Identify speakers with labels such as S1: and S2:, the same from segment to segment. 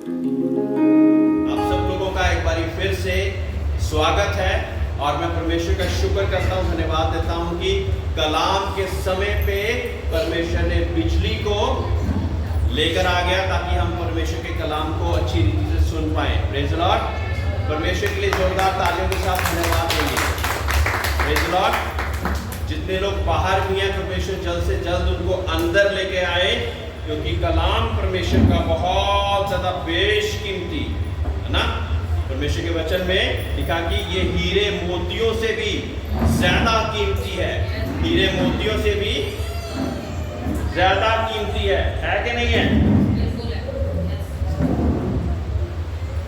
S1: आप सब लोगों का एक बार फिर से स्वागत है और मैं परमेश्वर का शुक्र करता हूँ, धन्यवाद देता हूँ कि कलाम के समय पे परमेश्वर ने बिजली को लेकर आ गया ताकि हम परमेश्वर के कलाम को अच्छी रीति से सुन पाए। Praise the Lord. परमेश्वर के लिए जोरदार तालियों के साथ धन्यवाद देंगे। Praise the Lord. जितने लोग बाहर भी हैं, परमेश्वर जल्द से जल्द उनको अंदर लेके आए, क्योंकि कलाम परमेश्वर का बहुत ज्यादा बेशकीमती है ना। परमेश्वर के वचन में लिखा कि ये हीरे मोतियों से भी ज्यादा कीमती है। हीरे मोतियों से भी ज्यादा कीमती है कि नहीं है?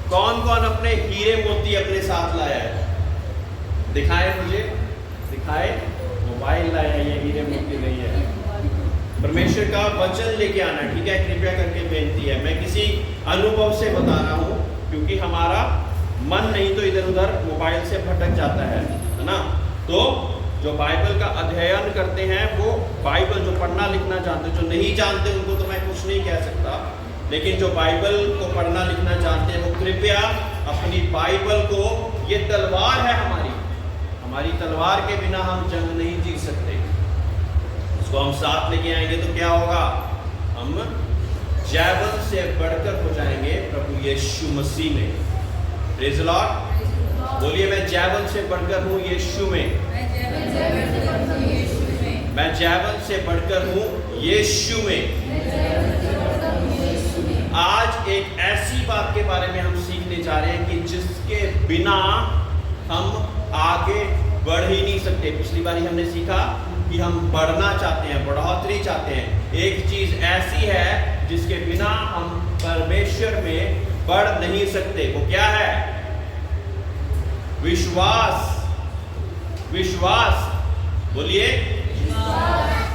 S1: कौन कौन अपने हीरे मोती अपने साथ लाया है? दिखाए मुझे, दिखाए। मोबाइल लाया है, ये हीरे मोती नहीं है। परमेश्वर का वचन लेके आना, ठीक है? कृपया करके बेनती है। मैं किसी अनुभव से बता रहा हूँ, क्योंकि हमारा मन नहीं तो इधर उधर मोबाइल से भटक जाता है ना। तो जो बाइबल का अध्ययन करते हैं, वो बाइबल जो पढ़ना लिखना जानते, जो नहीं जानते उनको तो मैं कुछ नहीं कह सकता, लेकिन जो बाइबल को पढ़ना लिखना जानते हैं वो कृपया अपनी बाइबल को, ये तलवार है हमारी तलवार के बिना हम जंग नहीं जीत सकते। इसको हम साथ लेके आएंगे तो क्या होगा? हम जैवल से बढ़कर हो जाएंगे प्रभु यीशु मसीह में। Praise the Lord. बोलिए, मैं जैवल से बढ़कर हूँ यीशु में। मैं जैवल से बढ़कर हूँ यीशु में। आज एक ऐसी बात के बारे में हम सीखने जा रहे हैं कि जिसके बिना हम आगे बढ़ ही नहीं सकते। पिछली बारी हमने सीखा कि हम बढ़ना चाहते हैं, बढ़ोतरी चाहते हैं। एक चीज ऐसी है जिसके बिना हम परमेश्वर में बढ़ नहीं सकते। वो क्या है? विश्वास। विश्वास। बोलिए।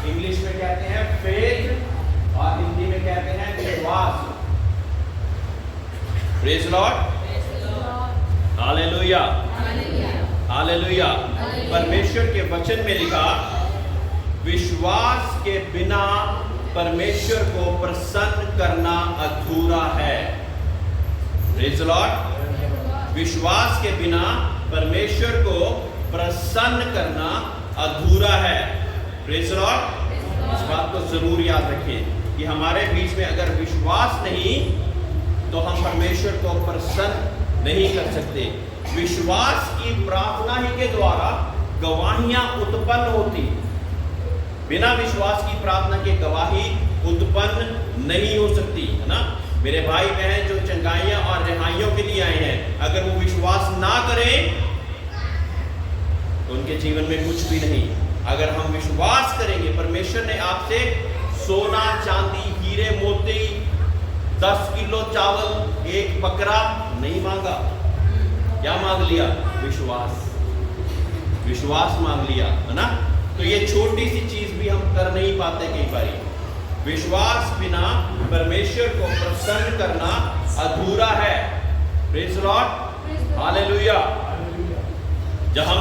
S1: इंग्लिश में कहते हैं फेथ और हिंदी में कहते हैं विश्वास। Praise the lord. Hallelujah, hallelujah. परमेश्वर के वचन में लिखा, विश्वास के बिना परमेश्वर को प्रसन्न करना अधूरा है। Praise the Lord. विश्वास के बिना परमेश्वर को प्रसन्न करना अधूरा है। Praise the Lord. इस बात को जरूर याद रखें कि हमारे बीच में अगर विश्वास नहीं तो हम परमेश्वर को प्रसन्न नहीं कर सकते। विश्वास की प्रार्थना ही के द्वारा गवाहियां उत्पन्न होती। बिना विश्वास की प्रार्थना के गवाही उत्पन्न नहीं हो सकती, है ना। मेरे भाई बहन जो चंगाइयां और रिहाइयों के लिए आए हैं, अगर वो विश्वास ना करें तो उनके जीवन में कुछ भी नहीं। अगर हम विश्वास करेंगे, परमेश्वर ने आपसे सोना चांदी हीरे मोती 10 किलो चावल, एक बकरा नहीं मांगा। क्या मांग लिया? विश्वास। विश्वास मांग लिया, है ना। तो ये छोटी सी चीज भी हम कर नहीं पाते कई बारी। विश्वास बिना परमेश्वर को प्रसन्न करना अधूरा है। Praise the lord. हालेलुया। जब हम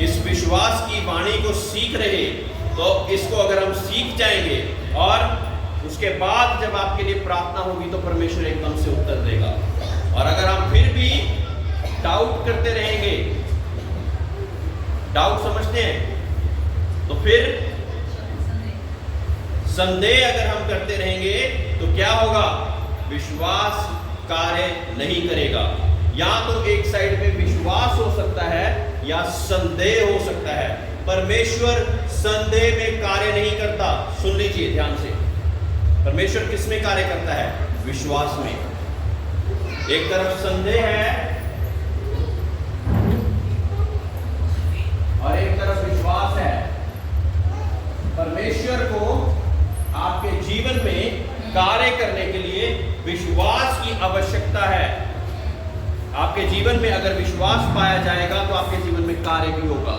S1: इस विश्वास की वाणी को सीख रहे, तो इसको अगर हम सीख जाएंगे और उसके बाद जब आपके लिए प्रार्थना होगी तो परमेश्वर एकदम से उत्तर देगा। और अगर हम फिर भी डाउट करते रहेंगे, डाउट समझते हैं, तो फिर संदेह अगर हम करते रहेंगे तो क्या होगा? विश्वास कार्य नहीं करेगा। या तो एक साइड में विश्वास हो सकता है या संदेह हो सकता है। परमेश्वर संदेह में कार्य नहीं करता। सुन लीजिए ध्यान से। परमेश्वर किस में कार्य करता है? विश्वास में। एक तरफ संदेह है और एक तरफ विश्वास है। परमेश्वर को आपके जीवन में कार्य करने के लिए विश्वास की आवश्यकता है। आपके जीवन में अगर विश्वास पाया जाएगा तो आपके जीवन में कार्य भी होगा।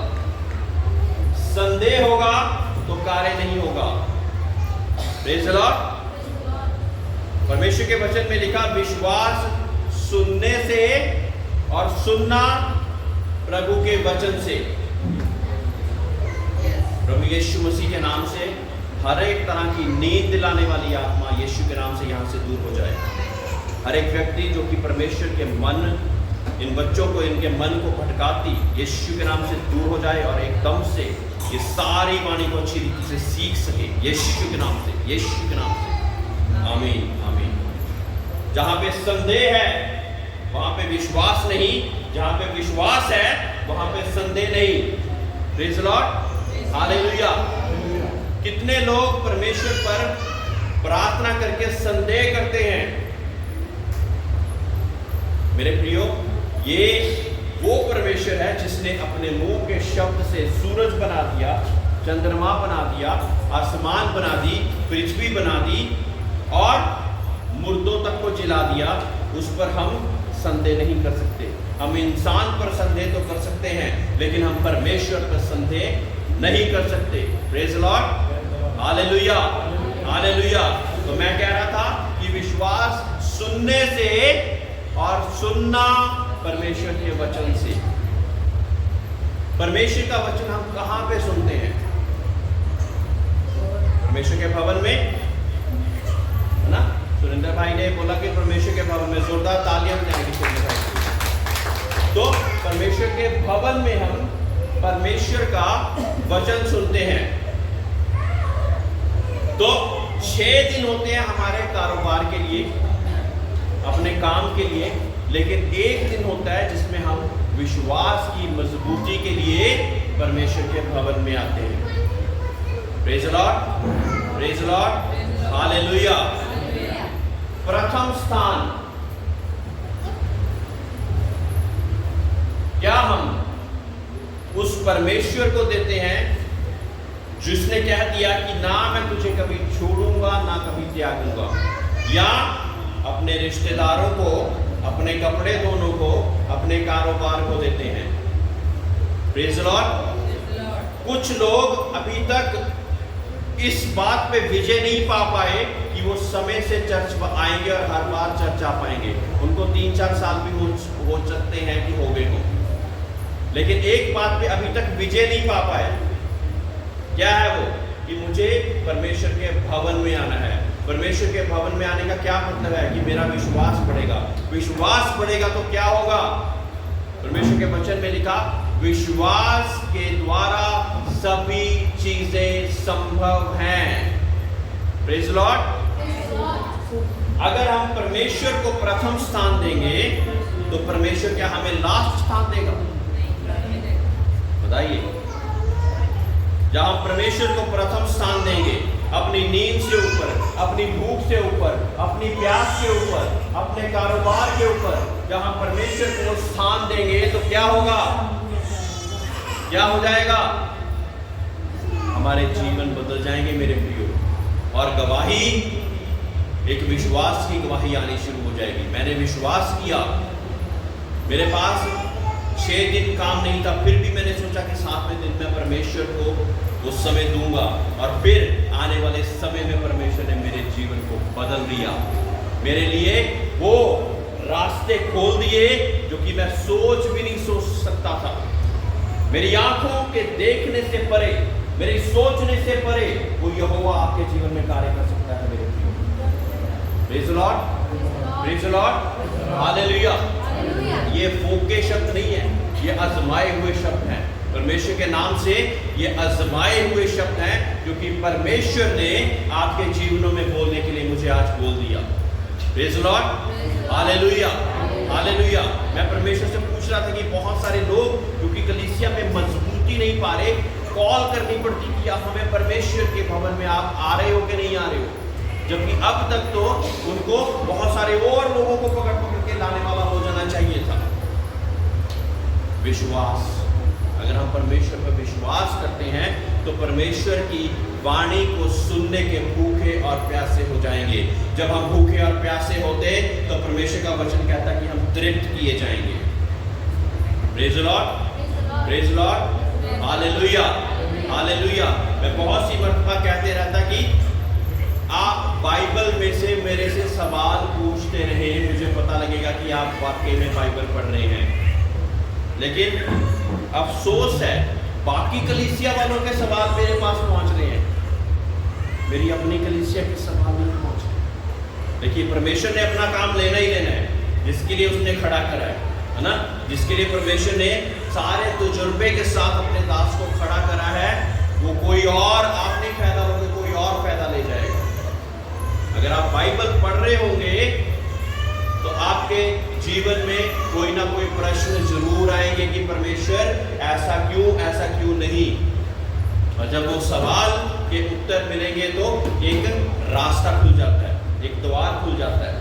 S1: संदेह होगा तो कार्य नहीं होगा। Praise the Lord. परमेश्वर के वचन में लिखा, विश्वास सुनने से और सुनना प्रभु के वचन से। प्रभु यीशु मसीह के नाम से हर एक तरह की नींद दिलाने वाली आत्मा यीशु के नाम से यहाँ से दूर हो जाए। हर एक व्यक्ति जो कि परमेश्वर के मन, इन बच्चों को, इनके मन को भटकाती, यीशु के नाम से दूर हो जाए और एकदम से ये सारी वाणी को अच्छी रीति से सीख सके, यीशु के नाम से, यीशु के नाम से। आमीन, आमीन। जहां पे संदेह है वहां पे विश्वास नहीं, जहां पे विश्वास है वहां पे संदेह नहीं। Praise the lord, hallelujah. कितने लोग परमेश्वर पर प्रार्थना करके संदेह करते हैं। मेरे प्रियो, ये वो परमेश्वर है जिसने अपने मुंह के शब्द से सूरज बना दिया, चंद्रमा बना दिया, आसमान बना दी, पृथ्वी बना दी और मुर्दों तक को जिला दिया। उस पर हम संदेह नहीं कर सकते। हम इंसान पर संदेह तो कर सकते हैं, लेकिन हम परमेश्वर पर संदेह नहीं कर सकते। Praise the lord, hallelujah, hallelujah. तो मैं कह रहा था कि विश्वास सुनने से और सुनना परमेश्वर के वचन से। परमेश्वर का वचन हम कहां पे सुनते हैं? परमेश्वर के भवन में, है ना? सुरेंद्र भाई ने बोला कि परमेश्वर के भवन में, जोरदार तालियां बजाएंगे सुरेंद्र भाई। तो परमेश्वर के भवन में हम परमेश्वर का वचन सुनते हैं। तो 6 दिन होते हैं हमारे कारोबार के लिए, अपने काम के लिए, लेकिन एक दिन होता है जिसमें हम विश्वास की मजबूती के लिए परमेश्वर के भवन में आते हैं। Praise the Lord, praise the lord, hallelujah. प्रथम स्थान, क्या हम उस परमेश्वर को देते हैं जिसने कह दिया कि ना मैं तुझे कभी छोड़ूंगा ना कभी त्यागूंगा, या अपने रिश्तेदारों को, अपने कपड़े दोनों को, अपने कारोबार को देते हैं? Praise the Lord. कुछ लोग अभी तक इस बात पे विजय नहीं पा पाए कि वो समय से चर्च आएंगे और हर बार चर्च आ पाएंगे। उनको 3-4 साल भी हो सकते हैं कि हो गए हो, लेकिन एक बात पे अभी तक विजय नहीं पा पाए। क्या है वो? कि मुझे परमेश्वर के भवन में आना है। परमेश्वर के भवन में आने का क्या मतलब है? कि मेरा विश्वास बढ़ेगा। विश्वास बढ़ेगा तो क्या होगा? परमेश्वर के वचन में लिखा, विश्वास के द्वारा सभी चीजें संभव हैं। Praise the Lord. अगर हम परमेश्वर को प्रथम स्थान देंगे तो परमेश्वर क्या हमें लास्ट स्थान देगा? बताइए। जहां परमेश्वर को प्रथम स्थान देंगे, अपनी नींद से ऊपर, अपनी भूख से ऊपर, अपनी प्यास के ऊपर, अपने कारोबार के ऊपर, जहां परमेश्वर को स्थान देंगे तो क्या होगा? क्या हो जाएगा? हमारे जीवन बदल जाएंगे मेरे प्रियो। और गवाही, एक विश्वास की गवाही आनी शुरू हो जाएगी। मैंने विश्वास किया, मेरे पास 6 दिन काम नहीं था, फिर भी मैंने सोचा कि 7वें दिन में परमेश्वर को वो समय दूंगा, और फिर आने वाले समय में परमेश्वर ने मेरे जीवन को बदल दिया। मेरे लिए वो रास्ते खोल दिए जो कि मैं सोच भी नहीं सोच सकता था। मेरी आंखों के देखने से परे, मेरी सोचने से परे वो यहोवा आपके जीवन में कार्य कर सकता है मेरे प्रियो। Praise the Lord, praise the lord, hallelujah. ये फोके शब्द नहीं है, ये आजमाए हुए शब्द हैं। परमेश्वर के नाम से ये आजमाए हुए शब्द हैं जो कि परमेश्वर ने आपके जीवनों में बोलने के लिए मुझे आज बोल दिया। Praise the lord, hallelujah, hallelujah. मैं परमेश्वर से पूछ रहा था कि बहुत सारे लोग जो कि कलीसिया में मजबूती नहीं पा रहे, कॉल करनी पड़ती कि आप हमें परमेश्वर के भवन में आप आ रहे हो कि नहीं आ रहे हो, जबकि अब तक तो उनको बहुत सारे और लोगों को पकड़ के लाने वाला हो जाना चाहिए था। विश्वास, अगर हम परमेश्वर पर विश्वास करते हैं तो परमेश्वर की वाणी को सुनने के भूखे और प्यासे हो जाएंगे। जब हम भूखे और प्यासे होते तो परमेश्वर का वचन कहता है कि हम तृप्त किए जाएंगे। Praise the Lord, praise the lord, hallelujah, hallelujah. मैं बहुत सी मर्तबा कहते रहता कि आप बाइबल में से मेरे से सवाल पूछते रहे, मुझे पता लगेगा कि आप वाकई में बाइबल पढ़ रहे हैं। लेकिन अफसोस है, बाकी कलीसिया वालों के सवाल मेरे पास पहुंच रहे हैं, मेरी अपनी कलीसिया के सवाल नहीं पहुंच रहे। देखिए परमेश्वर ने अपना काम लेना ही लेना है, जिसके लिए उसने खड़ा करा है ना, जिसके लिए परमेश्वर ने सारे तजुर्बे के साथ अपने दास को खड़ा करा है, वो कोई और आप नहीं फायदा होगा, कोई और फायदा ले जाएगा। अगर आप बाइबल पढ़ रहे होंगे तो आपके जीवन में कोई ना कोई प्रश्न जरूर आएंगे कि परमेश्वर ऐसा क्यों नहीं। और जब वो सवाल के उत्तर मिलेंगे तो एक रास्ता खुल जाता है, एक द्वार खुल जाता है।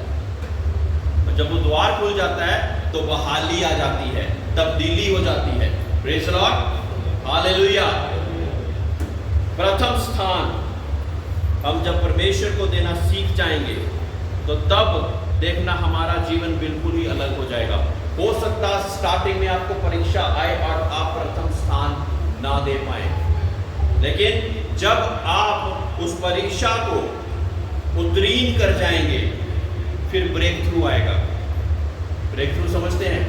S1: और जब वो द्वार खुल जाता है तो बहाली आ जाती है, तब्दीली हो जाती है। Praise the lord, hallelujah. प्रथम स्थान हम जब परमेश्वर को देना सीख जाएंगे तो तब देखना हमारा जीवन बिल्कुल ही अलग हो जाएगा। हो सकता है स्टार्टिंग में आपको परीक्षा आए और आप प्रथम स्थान ना दे पाए, लेकिन जब आप उस परीक्षा को उत्तीर्ण कर जाएंगे फिर ब्रेक थ्रू आएगा। ब्रेक थ्रू समझते हैं,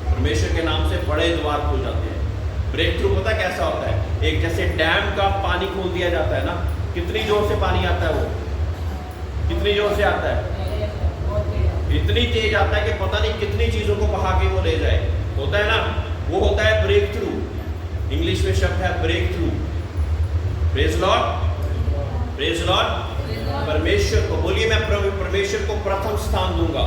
S1: परमेश्वर के नाम से बड़े द्वार खुल जाते हैं। ब्रेक थ्रू पता कैसा होता है? एक जैसे डैम का पानी खोल दिया जाता है ना, कितनी जोर से पानी आता है, वो कितनी जोर से आता है, इतनी तेज आता है कि पता नहीं कितनी चीजों को बहा के वो ले जाए, होता है ना, वो होता है ब्रेक थ्रू। इंग्लिश में शब्द है breakthrough. Praise Lord, praise Lord. परमेश्वर को बोलिए, मैं परमेश्वर को प्रथम स्थान दूंगा,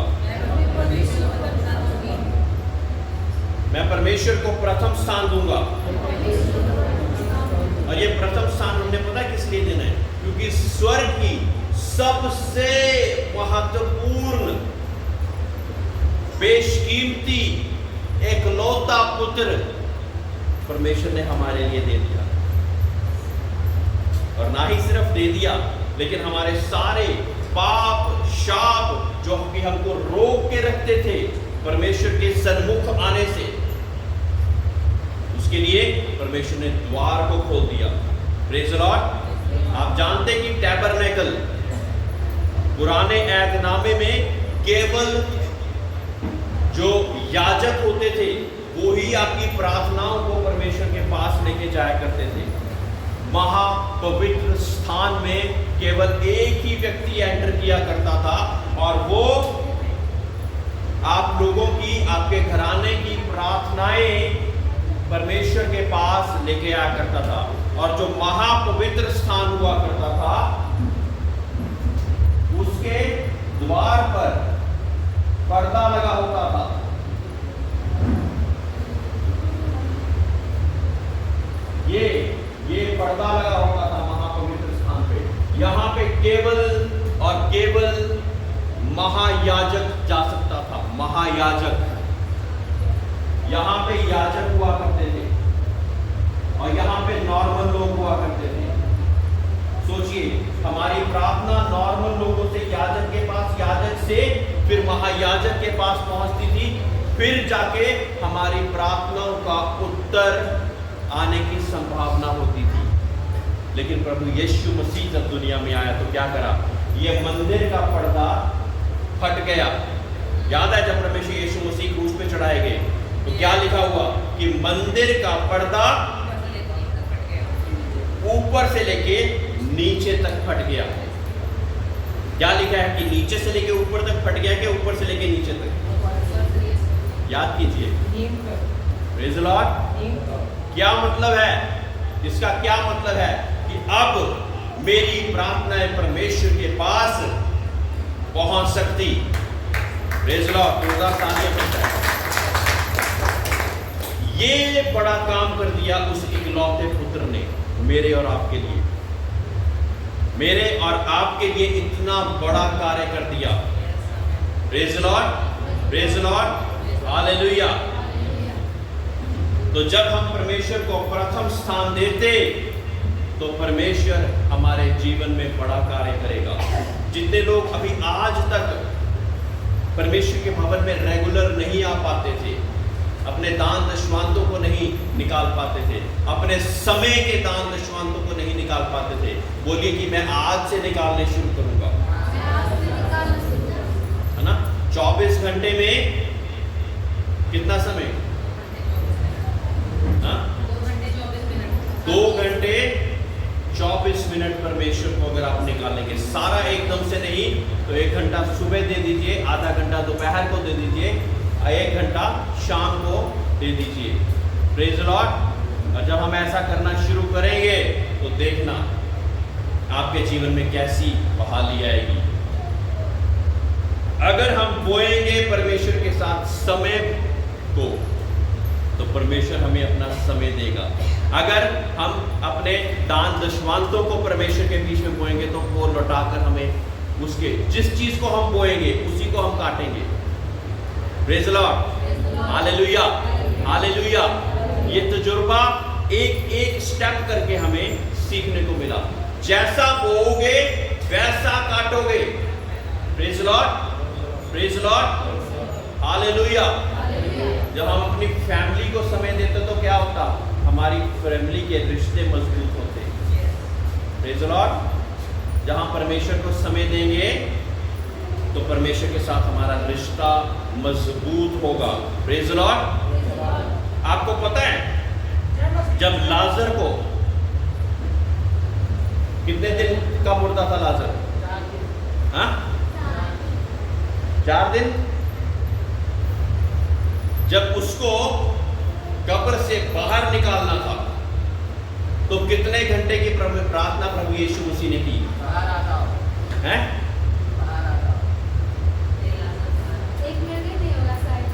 S1: मैं परमेश्वर को प्रथम स्थान दूंगा। और ये प्रथम स्थान हमने पता किस लिए देना है? क्योंकि स्वर्ग की सबसे महत्वपूर्ण, बेशकीमती, एकलौता पुत्र परमेश्वर ने हमारे लिए दे दिया। और ना ही सिर्फ दे दिया, लेकिन हमारे सारे पाप शाप जो कि हमको रोक के रखते थे परमेश्वर के सन्मुख आने से, उसके लिए परमेश्वर ने द्वार को खोल दिया। Praise the Lord. आप जानते हैं कि टैबरनेकल पुराने ऐहदनामे में केवल जो याजक होते थे वो ही आपकी प्रार्थनाओं को परमेश्वर के पास लेके जाया करते थे। महापवित्र स्थान में केवल एक ही व्यक्ति एंटर किया करता था, और वो आप लोगों की, आपके घराने की प्रार्थनाएं परमेश्वर के पास लेके आया करता था। और जो महापवित्र स्थान हुआ करता था उसके द्वार पर पर्दा लगा होता था। ये पर्दा लगा होता था महापवित्र स्थान पे। यहां पे केवल और केवल महायाजक जा सकता था, महायाजक। यहां पे याजक हुआ करते थे और यहां पे नॉर्मल लोग हुआ करते थे। सोचिए, हमारी प्रार्थना नॉर्मल लोगों से याजक के पास, याजक से फिर महायाजक के पास पहुंचती थी, फिर जाके हमारी प्रार्थनाओं का उत्तर आने की संभावना होती थी। लेकिन प्रभु यीशु मसीह जब दुनिया में आया तो क्या करा? ये मंदिर का पर्दा फट गया। याद है जब परमेश्वर यीशु मसीह क्रूस पे चढ़ाए गए तो क्या लिखा हुआ कि मंदिर का पर्दा ऊपर से लेके नीचे तक फट गया। क्या लिखा है कि नीचे से लेके ऊपर तक फट गया, कि ऊपर से लेके नीचे तक? याद कीजिए। Praise the Lord. क्या मतलब है इसका? क्या मतलब है कि अब मेरी प्रार्थनाएं परमेश्वर के पास पहुंच सकती। Praise the Lord. ये बड़ा काम कर दिया उस इकलौते पुत्र ने मेरे और आपके लिए। मेरे और आपके लिए इतना बड़ा कार्य कर दिया। Praise the Lord, praise the lord, hallelujah. तो जब हम परमेश्वर को प्रथम स्थान देते तो परमेश्वर हमारे जीवन में बड़ा कार्य करेगा। जितने लोग अभी आज तक परमेश्वर के भवन में रेगुलर नहीं आ पाते थे, अपने दान दशमांतों को नहीं निकाल पाते थे, अपने समय के दान दशमांतों को नहीं निकाल पाते थे, बोलिए कि मैं आज से निकालने शुरू करूंगा, है ना। 24 घंटे में कितना समय? 2 घंटे 24 मिनट परमेश्वर को अगर आप निकालेंगे, सारा एकदम से नहीं, तो 1 घंटा सुबह दे दीजिए, आधा घंटा दोपहर को दे दीजिए, 1 घंटा शाम को दे दीजिए। Praise the Lord. और जब हम ऐसा करना शुरू करेंगे तो देखना आपके जीवन में कैसी बहाली आएगी। अगर हम बोएंगे परमेश्वर के साथ समय को, तो परमेश्वर हमें अपना समय देगा। अगर हम अपने दान दशवांतों को परमेश्वर के बीच में बोएंगे तो वो लौटाकर हमें उसके जिस चीज को हम बोएंगे उसी को हम काटेंगे। Praise the lord, hallelujah, hallelujah. ये तजुर्बा एक एक स्टेप करके हमें सीखने को मिला। जैसा बोओगे वैसा काटोगे। Praise the lord, praise the lord, hallelujah. जब हम अपनी फैमिली को समय देते तो क्या होता? हमारी फैमिली के रिश्ते मजबूत होते। Praise the Lord. जहां परमेश्वर को समय देंगे तो परमेश्वर के साथ हमारा रिश्ता मजबूत होगा। Praise the Lord. आपको पता है जब लाजर को, कितने दिन का मुर्दा था लाजर? 4 दिन। जब उसको कब्र से बाहर निकालना था तो कितने घंटे की प्रार्थना प्रभु यीशु मसीह ने की? हैं?
S2: 1 मिनट नहीं होगा शायद।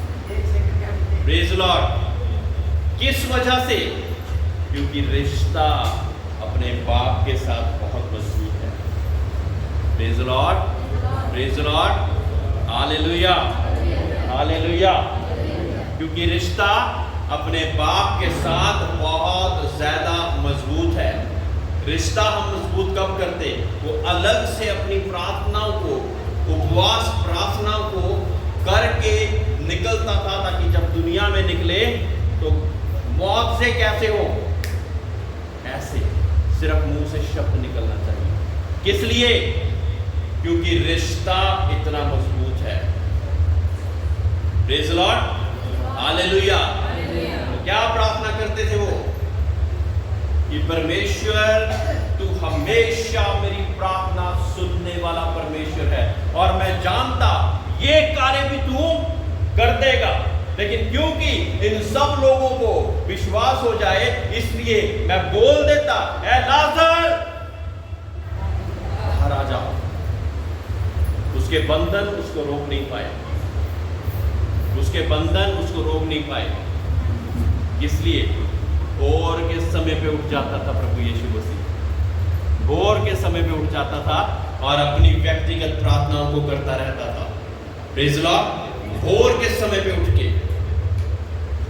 S1: Praise the Lord. किस वजह से? क्योंकि रिश्ता अपने बाप के साथ बहुत मजबूत है। Praise the lord, praise the lord, hallelujah, hallelujah. क्योंकि रिश्ता अपने बाप के साथ बहुत ज्यादा मजबूत है। रिश्ता हम मजबूत कब करते? वो अलग से अपनी प्रार्थनाओं को, उपवास प्रार्थनाओं को करके निकलता था, ताकि जब दुनिया में निकले तो मौत से कैसे हो? ऐसे सिर्फ मुंह से शब्द निकलना चाहिए। किस लिए? क्योंकि रिश्ता इतना मजबूत है। Praise the lord, hallelujah. तो क्या प्रार्थना करते थे वो? कि परमेश्वर तू हमेशा मेरी प्रार्थना सुनने वाला परमेश्वर है, और मैं जानता ये कार्य भी तू कर देगा। लेकिन क्योंकि इन सब लोगों को विश्वास हो जाए, इसलिए मैं बोल देता, ए लाजर बाहर आ जाओ। उसके बंधन उसको रोक नहीं पाए, उसके बंधन उसको रोक नहीं पाए। इसलिए भोर के समय पे उठ जाता था प्रभु यीशु मसीह, भोर के समय पे उठ जाता था और अपनी व्यक्तिगत प्रार्थनाओं को करता रहता था। Praise the Lord. भोर के समय पे उठ के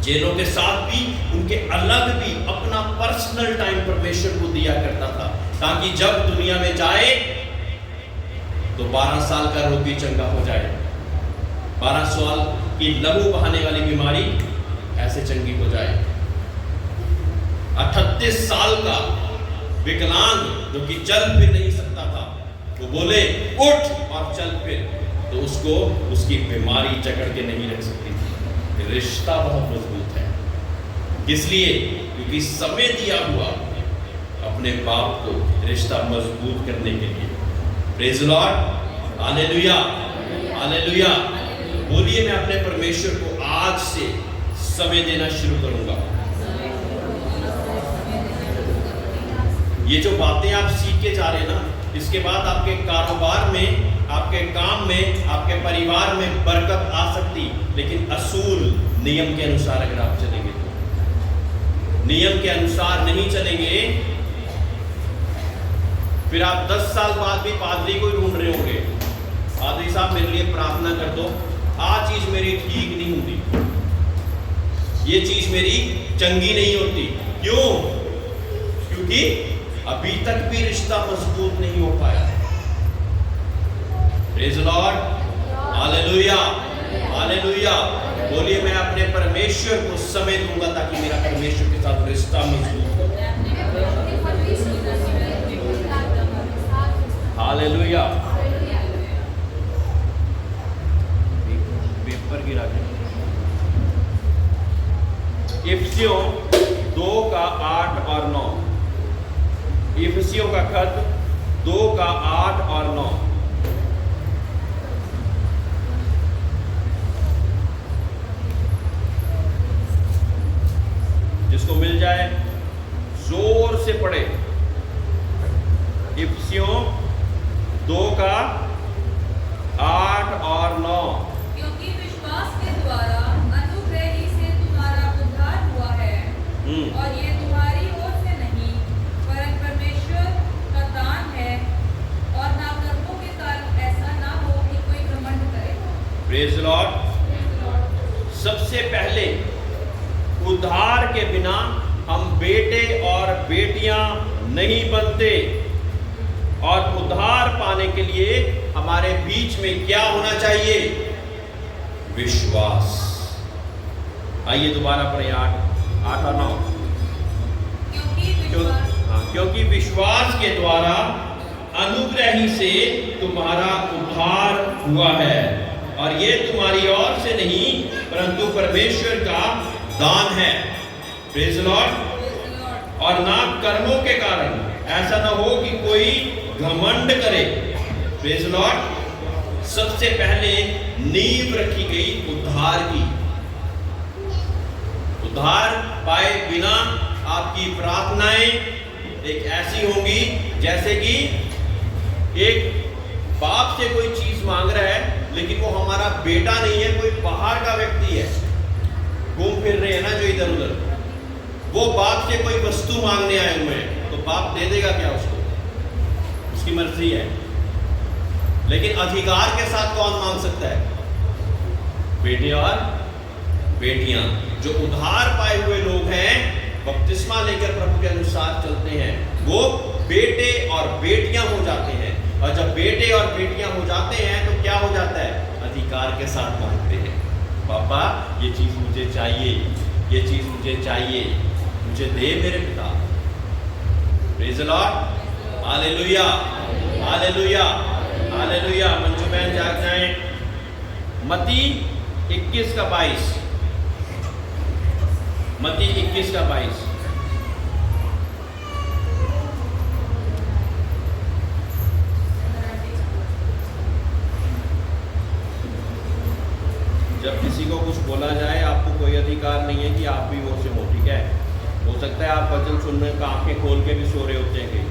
S1: जेलों के साथ भी, उनके अलग भी अपना पर्सनल टाइम परमेश्वर को दिया करता था, ताकि जब दुनिया में जाए तो 12 साल का रोगी चंगा हो जाए। 12 साल की लहू बहाने वाली बीमारी ऐसे चंगी हो जाए। 38 साल का विकलांग जो कि चल फिर नहीं सकता था, वो बोले उठ और चल फिर, तो उसको उसकी बीमारी जकड़ के नहीं रख सकती थी। रिश्ता बहुत मजबूत है। इसलिए क्योंकि समय दिया हुआ अपने बाप को रिश्ता मजबूत करने के लिए। Praise the lord, hallelujah, hallelujah. बोलिए, मैं अपने परमेश्वर को आज से समय देना शुरू करूंगा। ये जो बातें आप सीख के जा रहे हैं ना, इसके बाद आपके कारोबार में, आपके काम में, आपके परिवार में बरकत आ सकती, लेकिन असूल नियम के अनुसार अगर आप चलेंगे तो। नियम के अनुसार नहीं चलेंगे, फिर आप 10 साल बाद भी पादरी को ढूंढ रहे होंगे, पादरी साहब मेरे लिए प्रार्थना कर दो, आ चीज मेरी ठीक नहीं होती, ये चीज मेरी चंगी नहीं होती। क्यों? क्योंकि अभी तक भी रिश्ता मजबूत नहीं हो पाया है। Praise the lord, hallelujah, hallelujah. बोलिए, मैं अपने परमेश्वर को समय दूंगा ताकि मेरा परमेश्वर के साथ रिश्ता मजबूत हो। हालेलुया। पेपर गिरा के इफिसियों 2 का 8 और 9, इफिसियों का खत 2 का 8 और 9। Praise Lord. सबसे पहले उद्धार के बिना हम बेटे और बेटियां नहीं बनते, और उद्धार पाने के लिए हमारे बीच में क्या होना चाहिए? विश्वास। आइए दोबारा पढ़ें 8 और 9। क्योंकि विश्वास के द्वारा अनुग्रह ही से तुम्हारा उद्धार हुआ है, और ये तुम्हारी ओर से नहीं परंतु परमेश्वर का दान है। Praise Lord. और ना कर्मों के कारण, ऐसा ना हो कि कोई घमंड करे। Praise Lord. सबसे पहले नींव रखी गई उद्धार की। उद्धार पाए बिना आपकी प्रार्थनाएं एक ऐसी होंगी जैसे कि एक बाप से कोई चीज मांग रहा है, लेकिन वो हमारा बेटा नहीं है, कोई बाहर का व्यक्ति है, घूम फिर रहे हैं ना जो इधर उधर, वो बाप से कोई वस्तु मांगने आए हुए हैं, तो बाप दे देगा क्या उसको? उसकी मर्जी है। लेकिन अधिकार के साथ कौन मांग सकता है? बेटे और बेटियां। जो उद्धार पाए हुए लोग हैं, बपतिस्मा लेकर प्रभु के अनुसार चलते हैं, वो बेटे और बेटियां हो जाते हैं। और जब बेटे और बेटियां हो जाते हैं तो क्या हो जाता है? अधिकार के साथ मांगते हैं, पापा ये चीज मुझे चाहिए, ये चीज मुझे चाहिए, मुझे दे मेरे पिता। Praise the lord. Hallelujah, hallelujah, hallelujah. Manju बहन जाग जाए। मत्ती 21 का 22। मत्ती 21 का 22। जब किसी को कुछ बोला जाए, आपको कोई अधिकार नहीं है कि आप भी वो से हो, ठीक है? हो सकता है आप वचन सुनने का आंखें खोल के भी सो रहे होते हैं कहीं।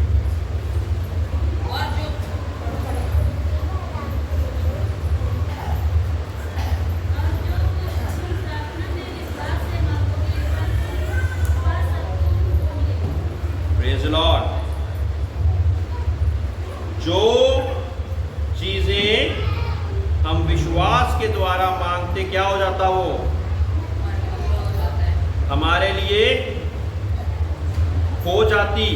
S1: Praise the Lord. जो चीजें हम विश्वास के द्वारा मांगते, क्या हो जाता? वो हमारे लिए हो जाती।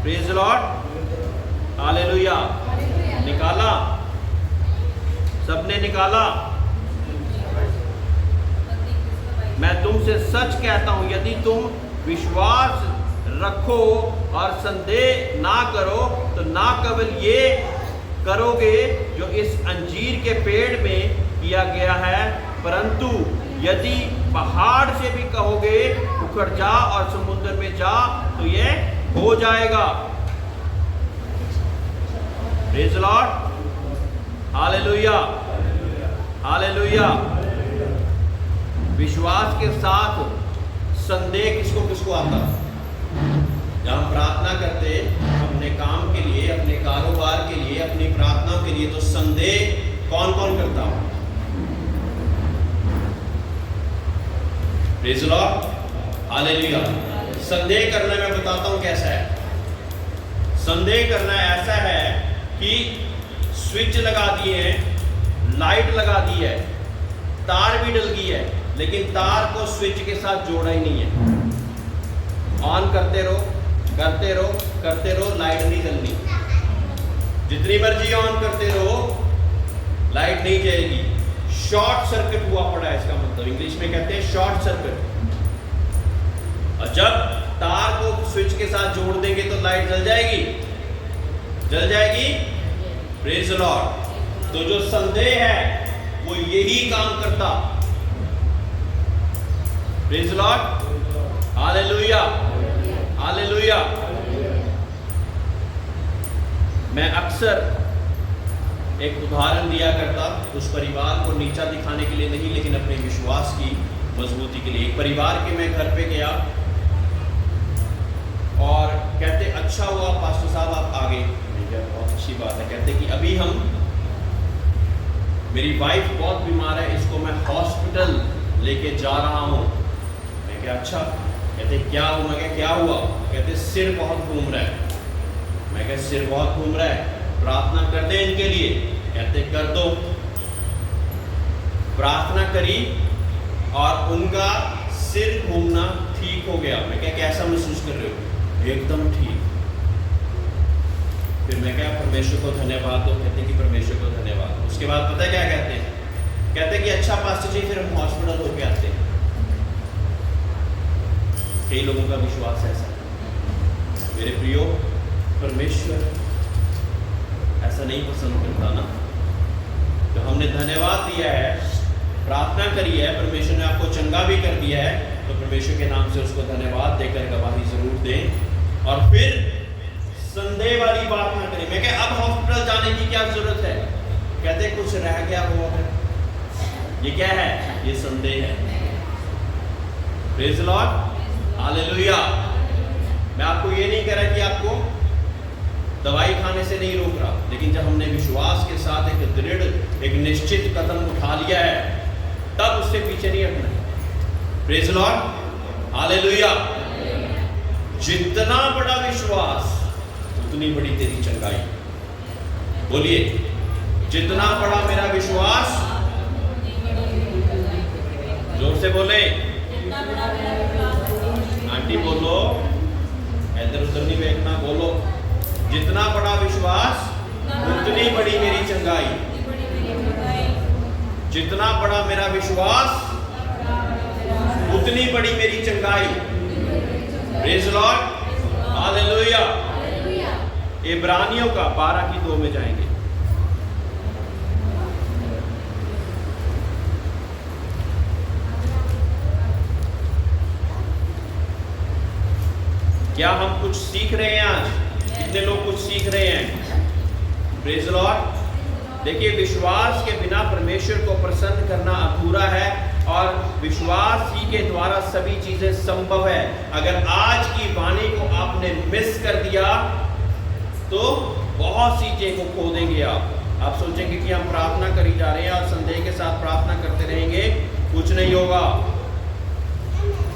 S1: Praise the lord. हालेलुया। निकाला? सबने निकाला? मैं तुमसे सच कहता हूं, यदि तुम विश्वास रखो और संदेह ना करो तो ना केवल ये करोगे जो इस अंजीर के पेड़ में किया गया है, परंतु यदि पहाड़ से भी कहोगे उखड़ जा और समुद्र में जा तो ये हो जाएगा। Praise the lord. Hallelujah, hallelujah. विश्वास के साथ संदेह किसको किसको आता? जब हम प्रार्थना करते अपने काम के लिए, अपने कारोबार के लिए, अपनी प्रार्थना के लिए, तो संदेह कौन कौन करता? Praise the lord. हालेलुया। संदेह करना मैं बताता हूं कैसा है। संदेह करना ऐसा है कि स्विच लगा दिए हैं, लाइट लगा दी है, तार भी डल गई है, लेकिन तार को स्विच के साथ जोड़ा ही नहीं है। ऑन करते रहो, करते रहो, करते रहो, लाइट नहीं जलनी। जितनी मर्जी ऑन करते रहो, लाइट नहीं जाएगी। शॉर्ट सर्किट हुआ पड़ा है, इसका मतलब इंग्लिश में कहते हैं शॉर्ट सर्किट। और जब तार को स्विच के साथ जोड़ देंगे तो लाइट जल जाएगी, जल जाएगी। Praise the Lord. तो जो संदेह है वो यही काम करता। Praise the lord. Hallelujah, hallelujah. मैं अक्सर एक उदाहरण दिया करता, उस परिवार को नीचा दिखाने के लिए नहीं, लेकिन अपने विश्वास की मजबूती के लिए। एक परिवार के मैं घर पे गया और कहते अच्छा हुआ पास्टर साहब आप आ गए। बहुत अच्छी बात है। कहते कि अभी मेरी वाइफ बहुत बीमार है, इसको मैं हॉस्पिटल लेके जा रहा हूँ। मैं क्या अच्छा? कहते क्या हुआ? मैं क्या हुआ? कहते सिर बहुत घूम रहा है। मैं क्या सिर बहुत घूम रहा है, प्रार्थना कर दे इनके लिए। कहते कर दो। प्रार्थना करी और उनका सिर घूमना ठीक हो गया। मैं क्या कैसा महसूस कर रहे हो? एकदम ठीक। फिर मैं क्या परमेश्वर को धन्यवाद दो, कहते कि परमेश्वर को धन्यवाद दो। उसके बाद पता है क्या कहते हैं? कहते हैं कि अच्छा पास्टर जी फिर हम हॉस्पिटल होके आते हैं। कई लोगों का विश्वास ऐसा है। मेरे प्रियो, परमेश्वर ऐसा नहीं पसंद करता ना। तो हमने धन्यवाद दिया है, प्रार्थना करी है, परमेश्वर ने आपको चंगा भी कर दिया है, तो परमेश्वर के नाम से उसको धन्यवाद देकर गवाही जरूर दें। और फिर संदेह वाली बात ना करें। मैं क्या अब हॉस्पिटल जाने की क्या जरूरत है? कहते कुछ रह गया हो, ये क्या है? ये संदेह है। Praise the lord, hallelujah. मैं आपको ये नहीं कह रहा कि आपको दवाई खाने से नहीं रोक रहा, लेकिन जब हमने विश्वास के साथ एक दृढ़, एक निश्चित कदम उठा लिया है, तब उससे पीछे नहीं हटना। Praise the lord, hallelujah. जितना बड़ा विश्वास उतनी बड़ी तेरी चंगाई। बोलिए, जितना बड़ा मेरा विश्वास, जोर से बोले, आंटी बोलो, इधर उधर नहीं देखना, बोलो, जितना बड़ा विश्वास उतनी बड़ी मेरी चंगाई। जितना बड़ा मेरा विश्वास उतनी बड़ी मेरी चंगाई। Praise the lord, hallelujah. इब्रानियों का 12:2 में जाएंगे। क्या हम कुछ सीख रहे हैं आज? कितने लोग कुछ सीख रहे हैं? Praise the Lord. देखिए, विश्वास के बिना परमेश्वर को प्रसन्न करना अधूरा है, और विश्वास ही के द्वारा सभी चीजें संभव है। अगर आज की वाणी को आपने मिस कर दिया तो बहुत सी चीजें को खो देंगे आप सोचेंगे कि हम प्रार्थना करी जा रहे हैं और संदेह के साथ प्रार्थना करते रहेंगे, कुछ नहीं होगा।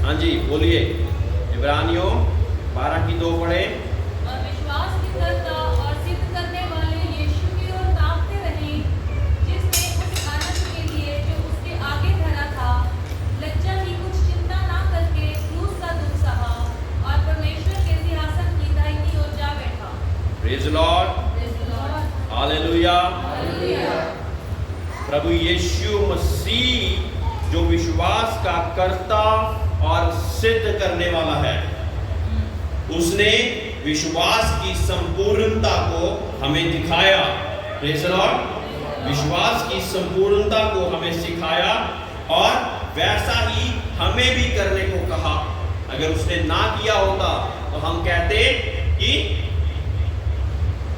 S1: हाँ जी, बोलिए। इब्रानियों 12:2 पढ़े।
S2: और विश्वास की करता और सिद्ध करने वाले यीशु की ओर ताकते रहें, जिसने उस आनंद के लिए जो उसके आगे धरा था, लज्जा की कुछ चिंता ना करके क्रूस का दुख सहा और परमेश्वर के सिंहासन की दाहिनी ओर जा बैठा।
S1: Praise the lord, hallelujah. प्रभु यीशु मसीह जो विश्वास का कर्ता और सिद्ध करने वाला है, उसने विश्वास की संपूर्णता को हमें दिखाया। Praise the Lord. विश्वास की संपूर्णता को हमें सिखाया और वैसा ही हमें भी करने को कहा। अगर उसने ना किया होता तो हम कहते कि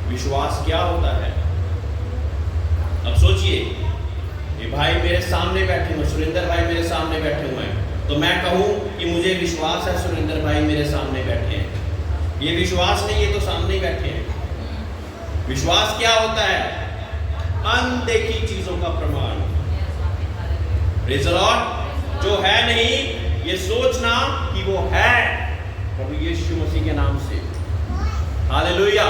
S1: विश्वास क्या होता है। अब सोचिए, ये भाई मेरे सामने बैठे हुए, सुरेंद्र भाई मेरे सामने बैठे हुए हैं, तो मैं कहूं कि मुझे विश्वास है सुरेंद्र भाई मेरे सामने बैठे हैं। ये विश्वास नहीं, ये तो सामने ही बैठे हैं। विश्वास क्या होता है? अनदेखी चीजों का प्रमाण। Praise the Lord. जो है नहीं ये सोचना कि वो है, प्रभु यीशु मसीह के नाम से। Hallelujah,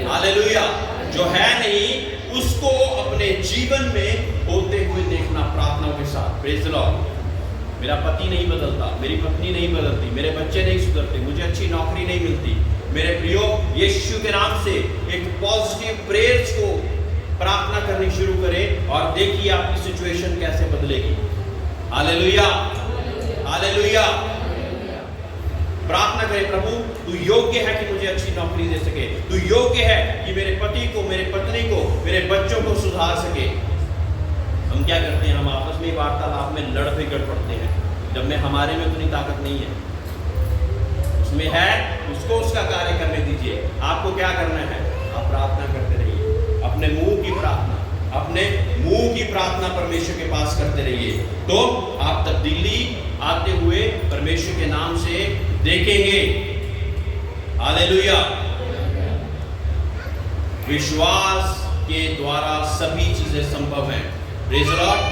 S1: hallelujah. जो है नहीं उसको अपने जीवन में होते हुए देखना प्रार्थनाओं के साथ। Praise the Lord. मेरा पति नहीं बदलता, मेरी पत्नी नहीं बदलती, मेरे बच्चे नहीं सुधरते, मुझे अच्छी नौकरी नहीं मिलती। मेरे प्रियो, यीशु के नाम से एक पॉजिटिव प्रेयर्स को प्रार्थना करनी शुरू करें और देखिए आपकी सिचुएशन कैसे बदलेगी। Hallelujah, hallelujah. प्रार्थना करें, प्रभु तू योग्य है कि मुझे अच्छी नौकरी दे सके, तू योग्य है कि मेरे पति को, मेरे पत्नी को, मेरे बच्चों को सुधार सके। हम क्या करते हैं? हम आपस में वार्तालाप में लड़ झगड़ पड़ते हैं, जब में हमारे में उतनी ताकत नहीं है। उसमें है, उसको उसका कार्य करने दीजिए। आपको क्या करना है? आप प्रार्थना करते रहिए, अपने मुंह की प्रार्थना, अपने मुंह की प्रार्थना परमेश्वर के पास करते रहिए, तो आप तब्दीली आते हुए परमेश्वर के नाम से देखेंगे। हालेलुया। विश्वास के द्वारा सभी चीजें संभव हैं। Praise the Lord.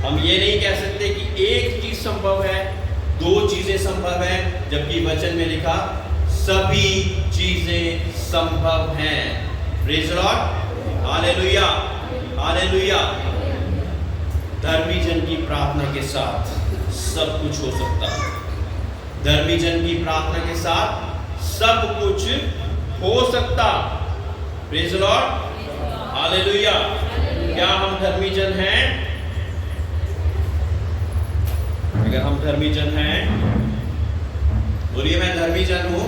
S1: हम ये नहीं कह सकते कि एक चीज संभव है, दो चीजें संभव हैं, जबकि वचन में लिखा सभी चीजें संभव हैं। Praise the lord. Hallelujah, hallelujah. धर्मी जन की प्रार्थना के साथ सब कुछ हो सकता है। धर्मी जन की प्रार्थना के साथ सब कुछ हो सकता। Praise the lord, hallelujah. क्या हम धर्मी जन हैं? अगर हम धर्मी जन हैं, बोलिए मैं धर्मी जन हूं।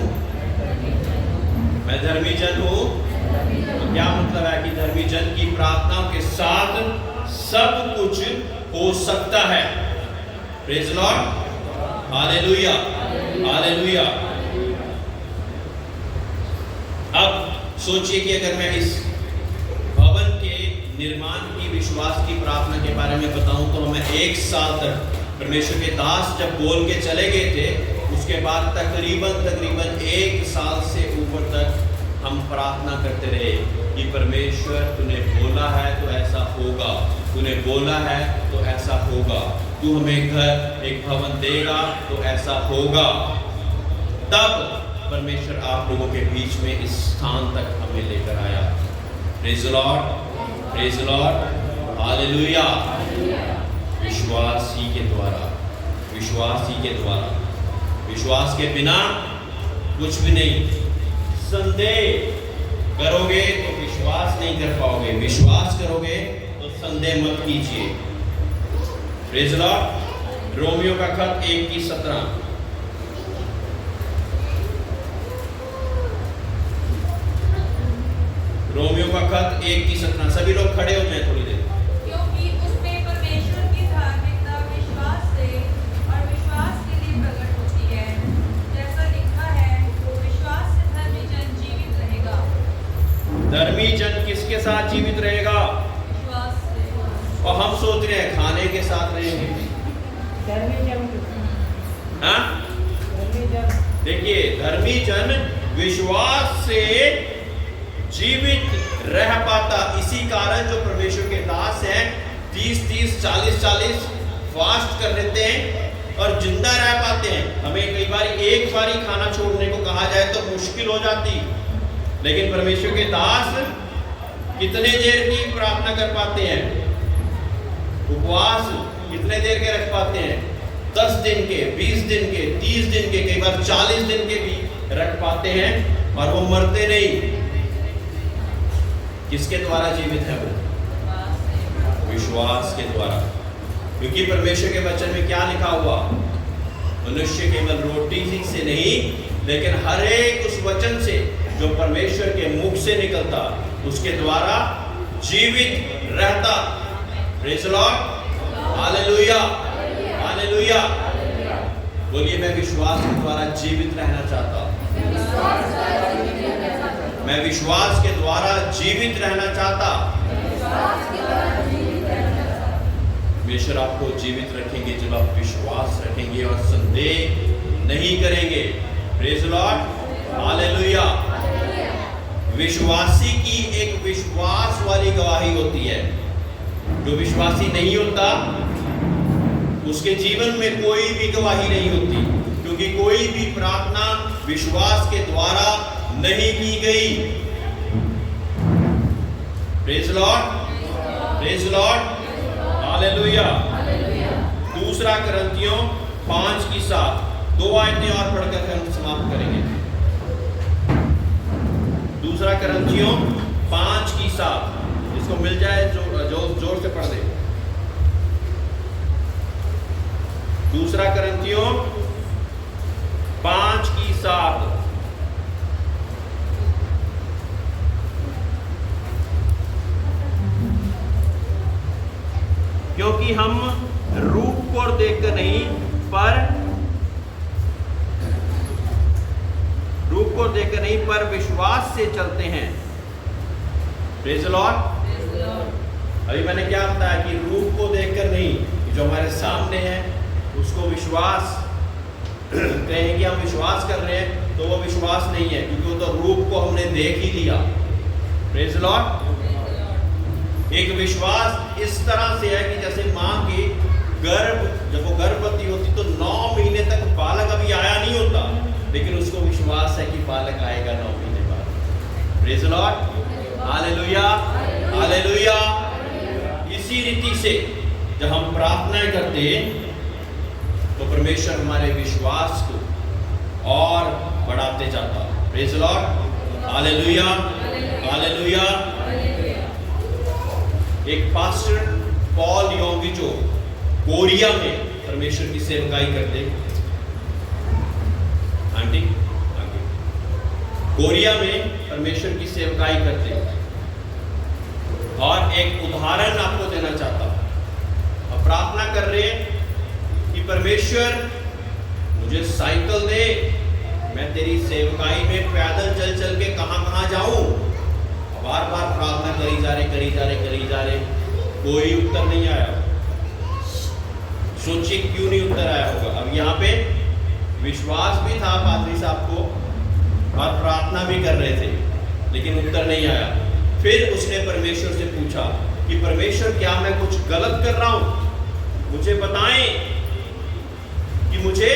S1: मैं धर्मी जन हूं। तो क्या मतलब है कि धर्मी जन की प्रार्थनाओं के साथ सब कुछ हो सकता है। Praise the lord, hallelujah, hallelujah. अब सोचिए कि अगर मैं इस भवन के निर्माण की विश्वास की प्रार्थना के बारे में बताऊं तो हमें 1 साल तक परमेश्वर के दास जब बोल के चले गए थे, उसके बाद तकरीबन 1 साल से ऊपर तक हम प्रार्थना करते रहे कि परमेश्वर तूने बोला है तो ऐसा होगा, तूने बोला है तो ऐसा होगा, तू हमें घर एक भवन देगा तो ऐसा होगा। तब परमेश्वर आप लोगों के बीच में इस स्थान तक हमें लेकर आया। Praise the lord, praise the lord, hallelujah. विश्वास ही के द्वारा, विश्वास ही के द्वारा, विश्वास के बिना कुछ भी नहीं। संदेह करोगे तो विश्वास नहीं कर पाओगे, विश्वास करोगे तो संदेह मत कीजिए। Praise the Lord. रोमियो का खत 1:17। रोमियो का खत 1:17। सभी लोग खड़े हो जाए थोड़ी देर।
S2: क्योंकि उसमें परमेश्वर की धार्मिकता विश्वास से और विश्वास के लिए प्रकट होती है। जैसा लिखा है, विश्वास से धर्मी जन जीवित रहेगा।
S1: धर्मी जन किसके साथ जीवित रहेगा?
S2: विश्वास से।
S1: और हम सोच रहे हैं खाने के साथ रहेंगे। हाँ? देखिए, धर्मी जन विश्वास से जीवित रह पाता। इसी कारण जो परमेश्वर के दास हैं 30-30, 40-40 फास्ट कर लेते हैं और जिंदा रह पाते हैं। हमें कई बार एक बार ही खाना छोड़ने को कहा जाए तो मुश्किल हो जाती, लेकिन परमेश्वर के दास कितने देर की प्रार्थना कर पाते हैं? उपवास कितने देर के रख पाते हैं? 10 दिन के, 20 दिन के, 30 दिन के, कई बार 40 दिन के भी रख पाते हैं और वो मरते नहीं। किसके द्वारा जीवित है वो? विश्वास के द्वारा। क्योंकि परमेश्वर के वचन में क्या लिखा हुआ? मनुष्य केवल रोटी ही से नहीं, लेकिन हर एक उस वचन से जो परमेश्वर के मुख से निकलता, उसके द्वारा जीवित रहता। Praise the lord, hallelujah, hallelujah. बोलिए मैं विश्वास के द्वारा जीवित रहना चाहता हूं। मैं विश्वास के द्वारा जीवित रहना चाहता। परमेश्वर आपको जीवित रखेंगे जब आप विश्वास रखेंगे और संदेह नहीं करेंगे। Praise the lord, hallelujah. विश्वासी की एक विश्वास वाली गवाही होती है। जो विश्वासी नहीं होता उसके जीवन में कोई भी गवाही नहीं होती, क्योंकि कोई भी प्रार्थना विश्वास के द्वारा नहीं की गई। Praise the lord, praise the lord, hallelujah. 2 कुरिन्थियों 5:7। 2 आयतें और पढ़कर हम समाप्त करेंगे। 2 कुरिन्थियों 5:7। इसको मिल जाए जो जोर से पढ़ दे। 2 कुरिन्थियों 5:7। क्योंकि हम रूप को देखकर नहीं पर विश्वास से चलते हैं। Praise the Lord. अभी मैंने क्या बताया कि रूप को देखकर नहीं, जो हमारे सामने है उसको विश्वास कहें कि हम विश्वास कर रहे हैं तो वो विश्वास नहीं है, क्योंकि वो तो रूप को हमने देख ही लिया। Praise the Lord. एक विश्वास इस तरह से है कि जैसे माँ की जब वो गर्भवती होती तो 9 महीने तक बालक अभी आया नहीं होता, लेकिन उसको विश्वास है कि बालक आएगा 9 महीने बाद। Praise the lord, hallelujah, hallelujah. इसी रीति से जब हम प्रार्थनाएं करते तो परमेश्वर हमारे विश्वास को और बढ़ाते जाता। Praise the lord, hallelujah, hallelujah. एक पास्टर पॉल योंगी जो कोरिया में परमेश्वर की सेवकाई करते, आंटी कोरिया में परमेश्वर की सेवकाई करते, और एक उदाहरण आपको देना चाहता हूं। अब प्रार्थना कर रहे कि परमेश्वर मुझे साइकिल दे, मैं तेरी सेवकाई में पैदल चल चल के कहां कहां जाऊं। बार बार प्रार्थना करी जा रहे, कोई उत्तर नहीं आया। सोचिए क्यों नहीं उत्तर आया होगा। अब यहाँ पे विश्वास भी था पादरी साहब को और प्रार्थना भी कर रहे थे, लेकिन उत्तर नहीं आया। फिर उसने परमेश्वर से पूछा कि परमेश्वर क्या मैं कुछ गलत कर रहा हूं, मुझे बताएं कि मुझे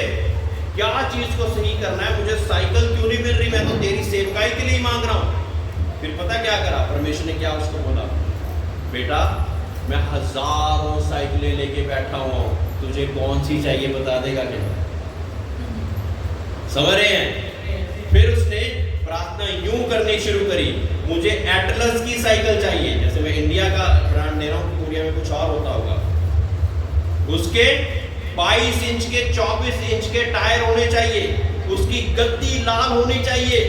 S1: क्या चीज को सही करना है, मुझे साइकिल क्यों नहीं मिल रही, मैं तो तेरी सेवकाई के लिए मांग रहा हूं। फिर पता क्या करा परमेश्वर ने, क्या उसको बोला, बेटा मैं हजारों साइकिलें लेके बैठा हुआ हूं, तुझे कौन सी चाहिए बता देगा क्या? समझ रहे हैं? फिर उसने प्रार्थना यूं करनी शुरू करी, मुझे एटलस की साइकिल चाहिए। जैसे मैं इंडिया का ब्रांड दे रहा हूं, कोरिया में कुछ और होता होगा। उसके 22 इंच के 24 इंच के टायर होने चाहिए, उसकी गद्दी लाल होनी चाहिए।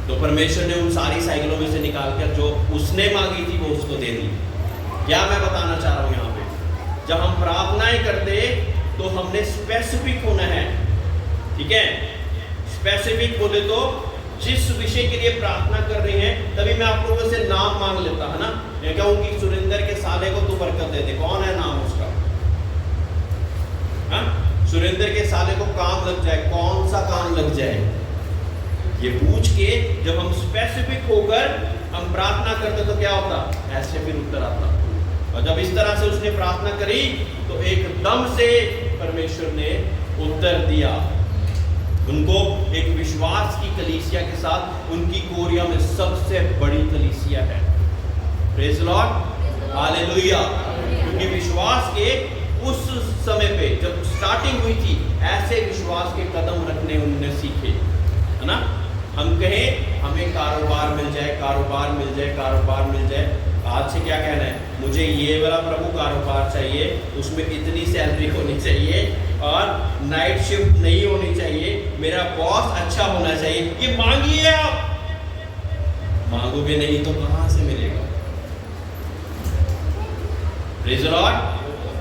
S1: तो परमेश्वर ने उन सारी साइकिलों में से निकालकर जो उसने मांगी थी वो उसको दे दी। क्या मैं बताना चाह रहा हूं यहां पे, जब हम प्रार्थनाएं करते तो हमने स्पेसिफिक होना है, ठीक है? स्पेसिफिक बोले तो जिस विषय के लिए प्रार्थना कर रही हैं, तभी मैं आप लोगों से नाम मांग लेता है ना। मैं कहूं कि सुरेंद्र के साले को तू बरकत दे दे, कौन है नाम उसका? हाँ, सुरेंद्र के साले को काम लग जाए, कौन सा काम लग जाए? ये पूछ के जब हम स्पेसिफिक होकर हम प्रार्थना करते तो क्या होता? ऐसे फिर उत्तर आता। और जब इस तरह से उसने प्रार्थना करी तो एकदम से परमेश्वर ने उत्तर दिया। उनको एक विश्वास की कलीसिया के साथ, उनकी कोरिया में सबसे बड़ी कलीसिया है। Praise the lord, hallelujah. क्योंकि विश्वास के उस समय पे जब स्टार्टिंग हुई थी, ऐसे विश्वास के कदम रखने उन्होंने सीखे, है ना। हम कहें हमें कारोबार मिल जाए, कारोबार मिल जाए, कारोबार मिल जाए। आज से क्या कहना है, मुझे ये वाला प्रभु कारोबार चाहिए, उसमें इतनी सैलरी होनी चाहिए और नाइट शिफ्ट नहीं होनी चाहिए, मेरा बॉस अच्छा होना चाहिए। ये मांगिए आप, मांगोगे नहीं तो कहां से मिलेगा? प्रेज़ द लॉर्ड,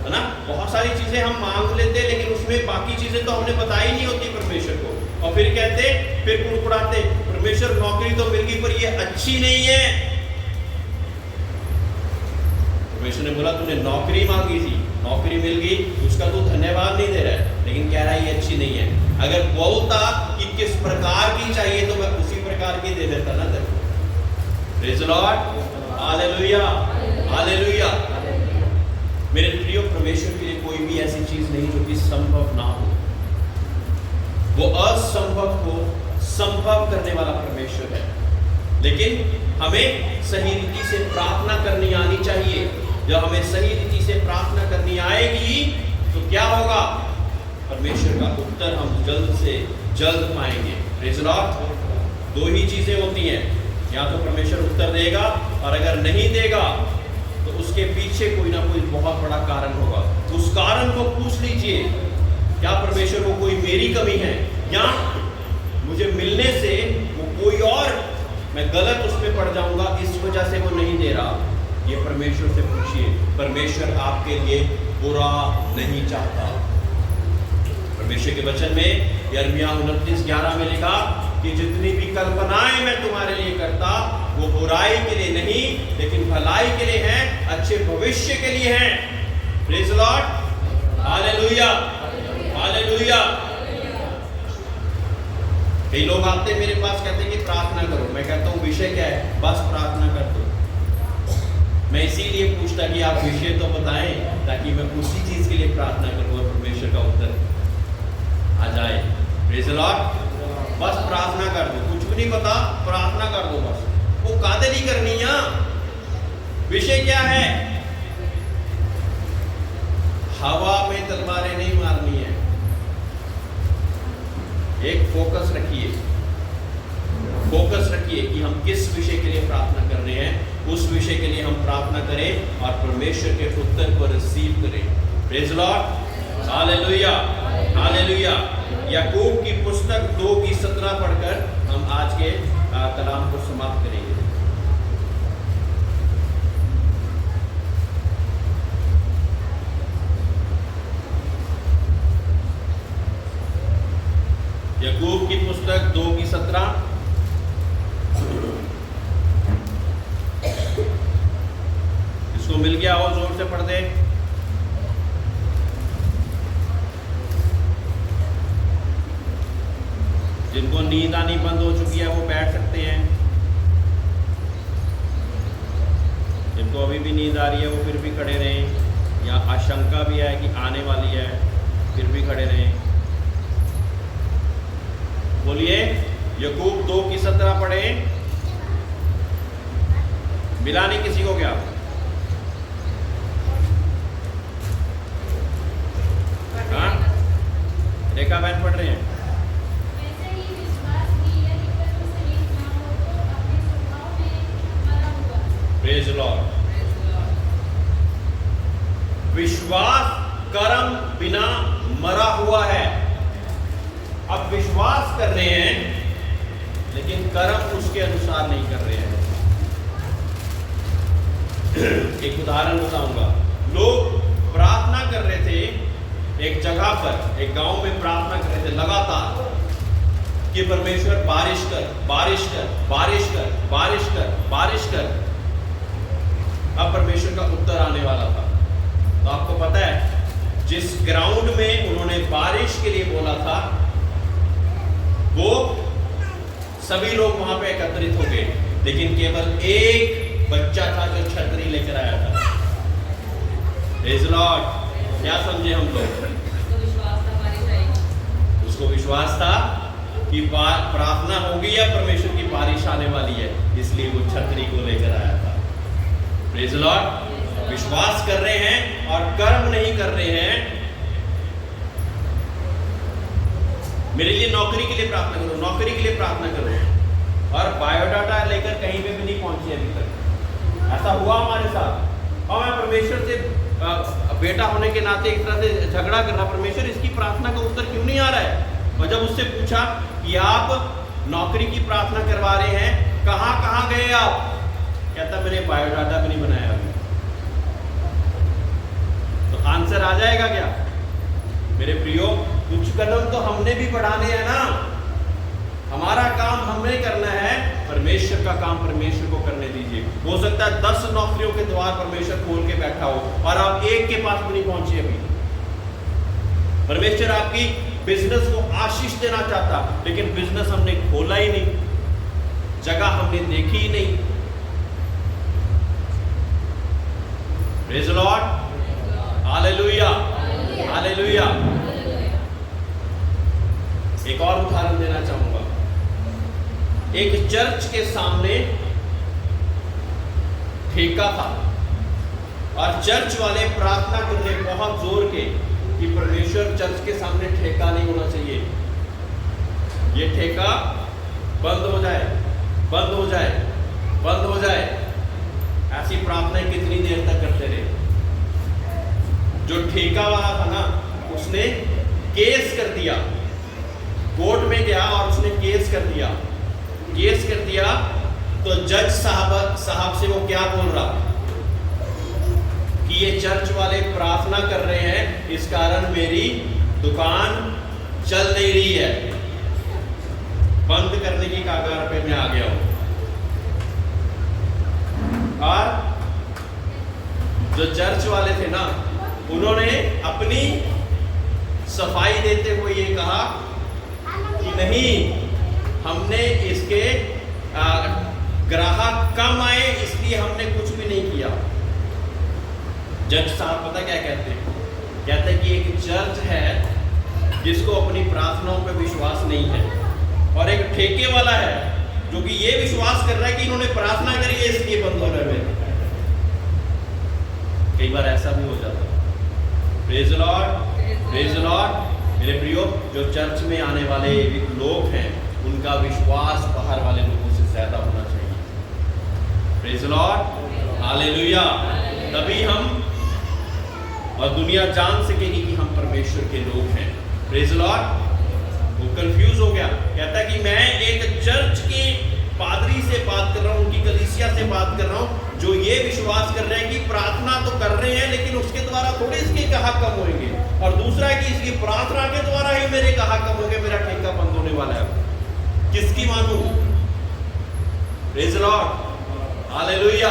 S1: है ना। बहुत सारी चीजें हम मांग लेते हैं, लेकिन उसमें बाकी चीजें तो हमने बताई नहीं होती परमेश्वर को, और फिर कहते, फिर कुड़कुड़ाते, परमेश्वर नौकरी तो मिल गई पर ये अच्छी नहीं है। परमेश्वर ने बोला तूने नौकरी मांगी थी, नौकरी मिल गई, उसका तू धन्यवाद नहीं दे रहा है, लेकिन कह रहा है ये अच्छी नहीं है। अगर बोलता कि किस प्रकार की चाहिए तो मैं उसी प्रकार की दे देता ना तेरे को। Praise the lord, hallelujah, hallelujah. मेरे प्रिय, परमेश्वर के लिए कोई भी ऐसी चीज नहीं जो कि संभव ना हो। वो असंभव को संभव करने वाला परमेश्वर है। लेकिन हमें सही रीति से प्रार्थना करनी आनी चाहिए। जब हमें सही रीति से प्रार्थना करनी आएगी तो क्या होगा? परमेश्वर का उत्तर हम जल्द से जल्द पाएंगे। Praise the Lord. दो ही चीजें होती हैं, या तो परमेश्वर उत्तर देगा, और अगर नहीं देगा तो उसके पीछे कोई ना कोई बहुत बड़ा कारण होगा। उस कारण को पूछ लीजिए, क्या परमेश्वर को कोई मेरी कमी है, या मुझे मिलने से वो कोई और, मैं गलत उसमें पड़ जाऊंगा, इस वजह से वो नहीं दे रहा। ये परमेश्वर से पूछिए। परमेश्वर आपके लिए बुरा नहीं चाहता। परमेश्वर के वचन में यिर्मयाह 29:11 में लिखा कि जितनी भी कल्पनाएं मैं तुम्हारे लिए करता वो बुराई के लिए नहीं लेकिन भलाई के लिए हैं, अच्छे भविष्य के लिए हैं। Praise the lord, hallelujah, hallelujah. कई लोग आते हैं मेरे पास, कहते हैं कि प्रार्थना करो। मैं कहता हूँ विषय क्या है? बस प्रार्थना कर दो। मैं इसीलिए पूछता कि आप विषय तो बताएं, ताकि मैं उसी चीज के लिए प्रार्थना करूँ और परमेश्वर का उत्तर आ जाए। Praise the Lord. बस प्रार्थना कर दो, कुछ भी नहीं पता, प्रार्थना कर दो बस। वो कादरी करनी है, विषय क्या है? हवा में तलवारें नहीं मारनी है। एक फोकस रखिए, फोकस रखिए कि हम किस विषय के लिए प्रार्थना कर रहे हैं, उस विषय के लिए हम प्रार्थना करें और परमेश्वर के उत्तर को रिसीव करें। Praise lord, hallelujah, hallelujah. Yakub की पुस्तक 2:17 पढ़कर हम आज के कलाम को समाप्त करेंगे। याकूब की पुस्तक 2:17। इसको मिल गया हो, जोर से पढ़ दे। जिनको नींद आनी बंद हो चुकी है वो बैठ सकते हैं, जिनको अभी भी नींद आ रही है वो फिर भी खड़े रहें, या आशंका भी है कि आने वाली है फिर भी खड़े रहें। बोलिए, याकूब 2:17 पढ़े। मिला नहीं किसी को क्या? हाँ, रेखा बहन पढ़ रहे हैं। Praise Lord. विश्वास कर्म बिना मरा हुआ है। अब विश्वास कर रहे हैं लेकिन कर्म उसके अनुसार नहीं कर रहे हैं। एक उदाहरण बताऊंगा। लोग प्रार्थना कर रहे थे एक जगह पर, एक गांव में प्रार्थना कर रहे थे लगातार कि परमेश्वर बारिश कर, बारिश कर, बारिश कर, बारिश कर, बारिश कर। अब परमेश्वर का उत्तर आने वाला था। तो आपको पता है जिस ग्राउंड में उन्होंने बारिश के लिए बोला था वो सभी लोग वहां पे एकत्रित हो गए, लेकिन केवल एक बच्चा था जो छतरी लेकर आया था। Praise Lord. क्या समझे हम लोग? उसको विश्वास था कि प्रार्थना होगी या परमेश्वर की बारिश आने वाली है, इसलिए वो छतरी को लेकर आया था। Praise Lord. विश्वास कर रहे हैं और कर्म नहीं कर रहे हैं। मेरे लिए नौकरी के लिए प्रार्थना करो, नौकरी के लिए प्रार्थना करो, और बायोडाटा लेकर कहीं पे भी नहीं पहुंची अभी तक। ऐसा हुआ हमारे साथ, और मैं परमेश्वर से बेटा होने के नाते एक तरह से झगड़ा कर रहा, परमेश्वर इसकी प्रार्थना का उत्तर क्यों नहीं आ रहा है। और जब उससे पूछा कि आप नौकरी की प्रार्थना करवा रहे हैं, कहाँ गए आप, कहता मैंने बायोडाटा भी नहीं बनाया अभी। तो आंसर आ जाएगा क्या? मेरे प्रियो, कुछ कदम तो हमने भी बढ़ाने हैं ना। हमारा काम हमने करना है, परमेश्वर का काम परमेश्वर को करने दीजिए। हो सकता है 10 नौकरियों के द्वार परमेश्वर खोल के बैठा हो और आप एक के पास भी नहीं पहुंचे अभी। परमेश्वर आपकी बिजनेस को आशीष देना चाहता, लेकिन बिजनेस हमने खोला ही नहीं, जगह हमने देखी ही नहीं। Praise Lord, hallelujah, hallelujah. एक और उदाहरण देना चाहूंगा। एक चर्च के सामने ठेका था और चर्च वाले प्रार्थना कर रहे बहुत जोर के कि परमेश्वर चर्च के सामने ठेका नहीं होना चाहिए, ये ठेका बंद हो जाए, बंद हो जाए, बंद हो जाए। ऐसी प्रार्थनाएं कितनी देर तक करते रहे। जो ठेका वाला था ना, उसने केस कर दिया, कोर्ट में गया और उसने केस कर दिया। केस कर दिया तो जज साहब से वो क्या बोल रहा कि ये चर्च वाले प्रार्थना कर रहे हैं, इस कारण मेरी दुकान चल नहीं रही है, बंद करने की कगार पे मैं आ गया हूं। और जो चर्च वाले थे ना, उन्होंने अपनी सफाई देते हुए ये कहा कि नहीं, हमने इसके ग्राहक कम आए इसलिए हमने कुछ भी नहीं किया। जज साहब पता क्या कहते हैं? कहते हैं कि एक चर्च है जिसको अपनी प्रार्थनाओं पे विश्वास नहीं है, और एक ठेके वाला है जो कि ये विश्वास कर रहा है कि इन्होंने प्रार्थना करी है इसलिए बंद हो रहा है। Praise the lord, praise the Lord. मेरे प्रियो, जो चर्च में आने वाले लोग हैं उनका विश्वास बाहर वाले लोगों से ज्यादा होना चाहिए। Praise the lord, hallelujah. तभी हम और दुनिया जान सकेगी कि हम परमेश्वर के लोग हैं। Praise the Lord. वो कंफ्यूज हो गया, कहता है कि मैं एक चर्च के पादरी से बात कर रहा हूँ, उनकी कलीसिया से बात कर रहा हूँ, जो ये विश्वास कर रहे हैं कि प्रार्थना तो कर रहे हैं लेकिन उसके द्वारा थोड़े इसके हक कम होंगे, और दूसरा है कि इसकी प्रार्थना के द्वारा ही मेरे हक कम होंगे, मेरा ठेका बंद होने वाला है। किसकी मानूं? Praise the lord, hallelujah.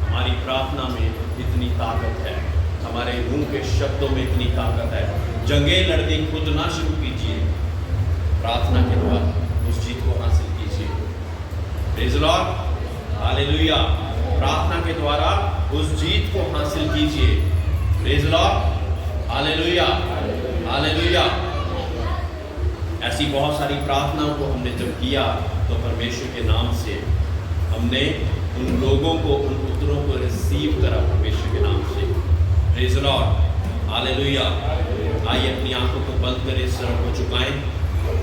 S1: हमारी प्रार्थना में इतनी ताकत है, हमारे मुंह के शब्दों में इतनी ताकत है। जंगें लड़नी खुद ना शुरू कीजिए, प्रार्थना के द्वारा उस जीत को हासिल कीजिए। Praise the lord, hallelujah. प्रार्थना के द्वारा उस जीत को हासिल कीजिए। Praise the lord, hallelujah, hallelujah. ऐसी बहुत सारी प्रार्थनाओं को हमने जब किया तो परमेश्वर के नाम से हमने उन लोगों को, उन उत्तरों को रिसीव करा परमेश्वर के नाम से। Praise the lord, hallelujah. आइए अपनी आंखों को बंद करें, सर को झुकाएं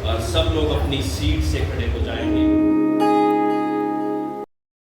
S1: और सब लोग अपनी सीट से खड़े हो जाएंगे।